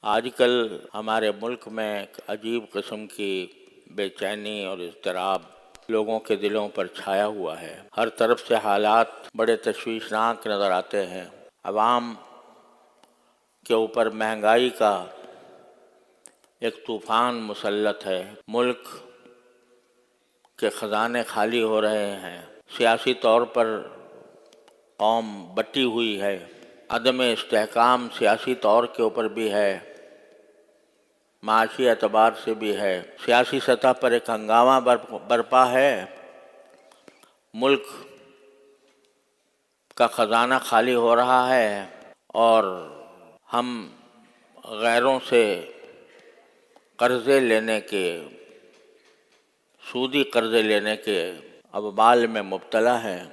آج کل ہمارے ملک میں ایک عجیب قسم کی بے چینی اور اضطراب لوگوں کے دلوں پر چھایا ہوا ہے۔ ہر طرف سے حالات بڑے تشویشناک نظر آتے ہیں۔ عوام کے اوپر مہنگائی کا ایک طوفان مسلط ہے۔ ملک کے خزانے خالی ہو رہے ہیں۔ سیاسی طور پر قوم بٹی ہوئی ہے۔ عدم استحکام سیاسی طور کے اوپر بھی ہے، معاشی اعتبار سے بھی ہے۔ سیاسی سطح پر ایک ہنگامہ برپا ہے۔ ملک کا خزانہ خالی ہو رہا ہے اور ہم غیروں سے قرضے لینے کے، سودی قرضے لینے کے ابوال میں مبتلا ہیں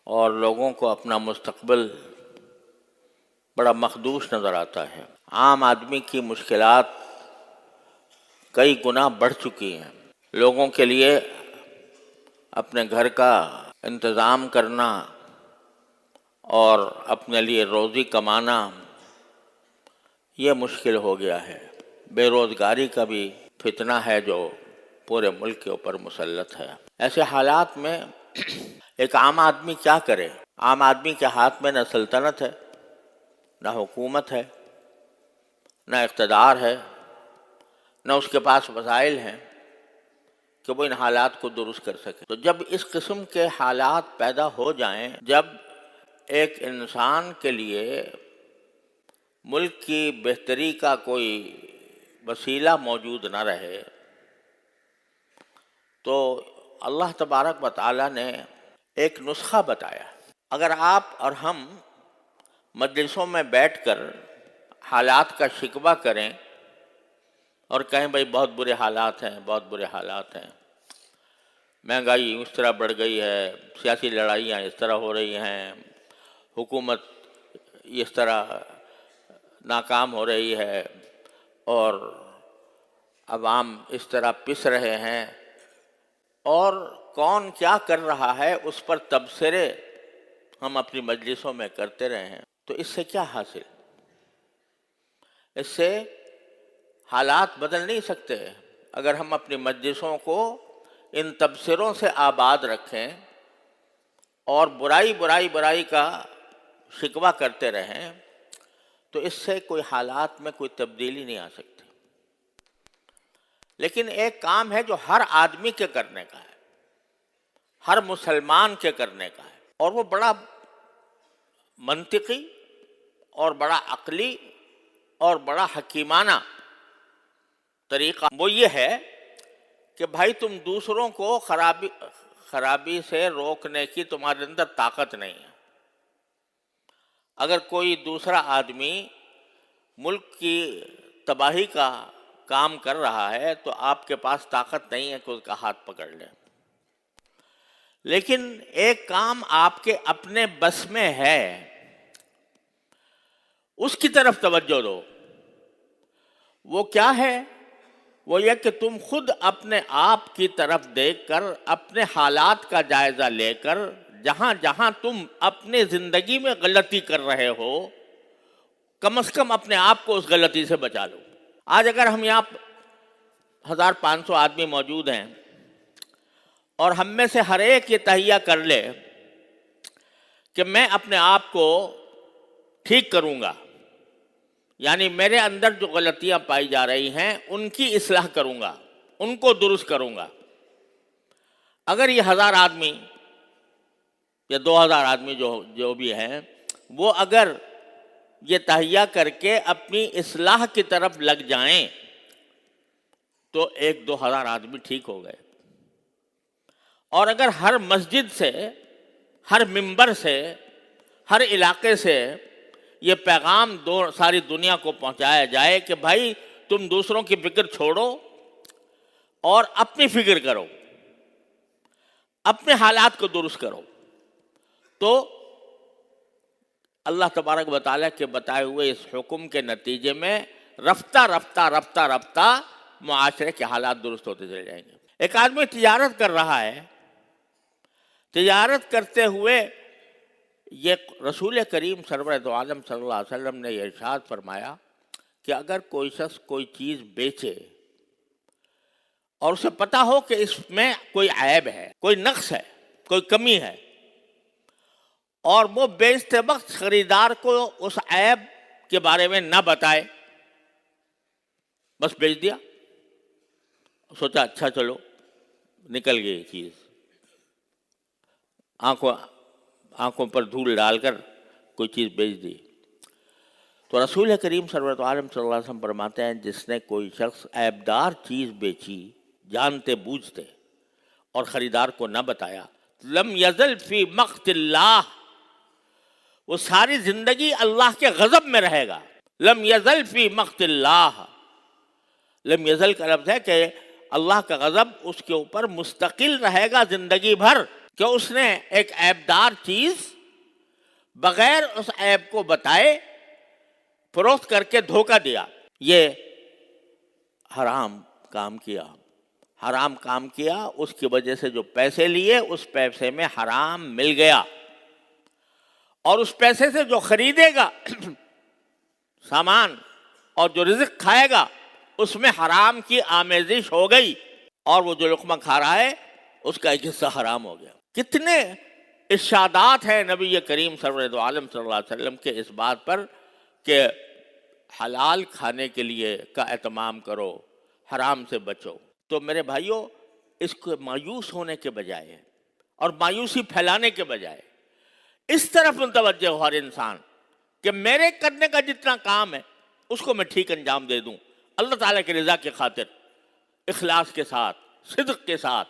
اور لوگوں کو اپنا مستقبل بڑا مخدوش نظر آتا ہے۔ عام آدمی کی مشکلات کئی گنا بڑھ چکی ہیں۔ لوگوں کے لیے اپنے گھر کا انتظام کرنا اور اپنے لیے روزی کمانا یہ مشکل ہو گیا ہے۔ بے روزگاری کا بھی فتنہ ہے جو پورے ملک کے اوپر مسلط ہے۔ ایسے حالات میں ایک عام آدمی کیا کرے؟ عام آدمی کے ہاتھ میں نہ سلطنت ہے، نہ حکومت ہے، نہ اقتدار ہے، نہ اس کے پاس وسائل ہیں کہ وہ ان حالات کو درست کر سکے۔ تو جب اس قسم کے حالات پیدا ہو جائیں، جب ایک انسان کے لیے ملک کی بہتری کا کوئی وسیلہ موجود نہ رہے، تو اللہ تبارک و تعالیٰ نے ایک نسخہ بتایا۔ اگر آپ اور ہم مجلسوں میں بیٹھ کر حالات کا شکوہ کریں اور کہیں بھئی بہت برے حالات ہیں، بہت برے حالات ہیں، مہنگائی اس طرح بڑھ گئی ہے، سیاسی لڑائیاں اس طرح ہو رہی ہیں، حکومت اس طرح ناکام ہو رہی ہے اور عوام اس طرح پس رہے ہیں، اور کون کیا کر رہا ہے اس پر تبصرے ہم اپنی مجلسوں میں کرتے رہے ہیں، تو اس سے کیا حاصل؟ اس سے حالات بدل نہیں سکتے۔ اگر ہم اپنی مجلسوں کو ان تبصروں سے آباد رکھیں اور برائی کا شکوہ کرتے رہیں، تو اس سے کوئی حالات میں کوئی تبدیلی نہیں آ سکتی۔ لیکن ایک کام ہے جو ہر آدمی کے کرنے کا ہے، ہر مسلمان کے کرنے کا ہے، اور وہ بڑا منطقی اور بڑا عقلی اور بڑا حکیمانہ طریقہ وہ یہ ہے کہ بھائی تم دوسروں کو خرابی سے روکنے کی تمہارے اندر طاقت نہیں ہے۔ اگر کوئی دوسرا آدمی ملک کی تباہی کا کام کر رہا ہے تو آپ کے پاس طاقت نہیں ہے کہ اس کا ہاتھ پکڑ لیں، لیکن ایک کام آپ کے اپنے بس میں ہے، اس کی طرف توجہ دو۔ وہ کیا ہے؟ وہ یہ کہ تم خود اپنے آپ کی طرف دیکھ کر، اپنے حالات کا جائزہ لے کر، جہاں جہاں تم اپنے زندگی میں غلطی کر رہے ہو، کم از کم اپنے آپ کو اس غلطی سے بچا لو۔ آج اگر ہم یہاں 1500 آدمی موجود ہیں اور ہم میں سے ہر ایک یہ تہیہ کر لے کہ میں اپنے آپ کو ٹھیک کروں گا، یعنی میرے اندر جو غلطیاں پائی جا رہی ہیں ان کی اصلاح کروں گا، ان کو درست کروں گا۔ اگر یہ 1000 آدمی یا 2000 آدمی جو بھی ہیں، وہ اگر یہ تہیہ کر کے اپنی اصلاح کی طرف لگ جائیں تو 1000-2000 آدمی ٹھیک ہو گئے۔ اور اگر ہر مسجد سے، ہر منبر سے، ہر علاقے سے یہ پیغام ساری دنیا کو پہنچایا جائے کہ بھائی تم دوسروں کی فکر چھوڑو اور اپنی فکر کرو، اپنے حالات کو درست کرو، تو اللہ تبارک و تعالیٰ کے بتائے ہوئے اس حکم کے نتیجے میں رفتہ رفتہ معاشرے کے حالات درست ہوتے چلے جائیں گے۔ ایک آدمی تجارت کر رہا ہے، تجارت کرتے ہوئے یہ رسول کریم سرور دو عالم صلی اللہ علیہ وسلم نے یہ ارشاد فرمایا کہ اگر کوئی شخص کوئی چیز بیچے اور اسے پتا ہو کہ اس میں کوئی عیب ہے، کوئی نقص ہے، کوئی کمی ہے، اور وہ بیچتے وقت خریدار کو اس عیب کے بارے میں نہ بتائے، بس بیچ دیا، سوچا اچھا چلو نکل گئی چیز، آنکھوں پر دھول ڈال کر کوئی چیز بیچ دی، تو رسول کریم سرورت عالم صلی اللہ علیہ وسلم فرماتے ہیں جس نے کوئی شخص عیبدار چیز بیچی جانتے بوجھتے اور خریدار کو نہ بتایا، لم یزل فی مقت اللہ، وہ ساری زندگی اللہ کے غضب میں رہے گا۔ لم یزل فی مقت اللہ، لم یزل کا لفظ ہے کہ اللہ کا غضب اس کے اوپر مستقل رہے گا زندگی بھر، کہ اس نے ایک عیبدار چیز بغیر اس عیب کو بتائے فروخت کر کے دھوکہ دیا، یہ حرام کام کیا، حرام کام کیا، اس کی وجہ سے جو پیسے لیے اس پیسے میں حرام مل گیا، اور اس پیسے سے جو خریدے گا سامان اور جو رزق کھائے گا اس میں حرام کی آمیزش ہو گئی، اور وہ جو لقمہ کھا رہا ہے اس کا ایک حصہ حرام ہو گیا۔ کتنے ارشادات ہیں نبی کریم سرورت عالم صلی اللہ علیہ وسلم کے اس بات پر کہ حلال کھانے کے لیے کا اہتمام کرو، حرام سے بچو۔ تو میرے بھائیوں، اس کو مایوس ہونے کے بجائے اور مایوسی پھیلانے کے بجائے اس طرف متوجہ ہو ہر انسان کہ میرے کرنے کا جتنا کام ہے اس کو میں ٹھیک انجام دے دوں، اللہ تعالیٰ کی رضا کی خاطر، اخلاص کے ساتھ، صدق کے ساتھ،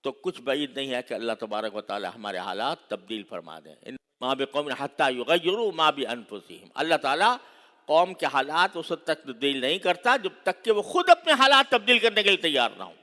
تو کچھ بعید نہیں ہے کہ اللہ تبارک و تعالیٰ ہمارے حالات تبدیل فرما دیں۔ ما بقوم حتی یغیروا ما بانفسہم، اللہ تعالیٰ قوم کے حالات اس وقت تک تبدیل نہیں کرتا جب تک کہ وہ خود اپنے حالات تبدیل کرنے کے لیے تیار نہ ہوں۔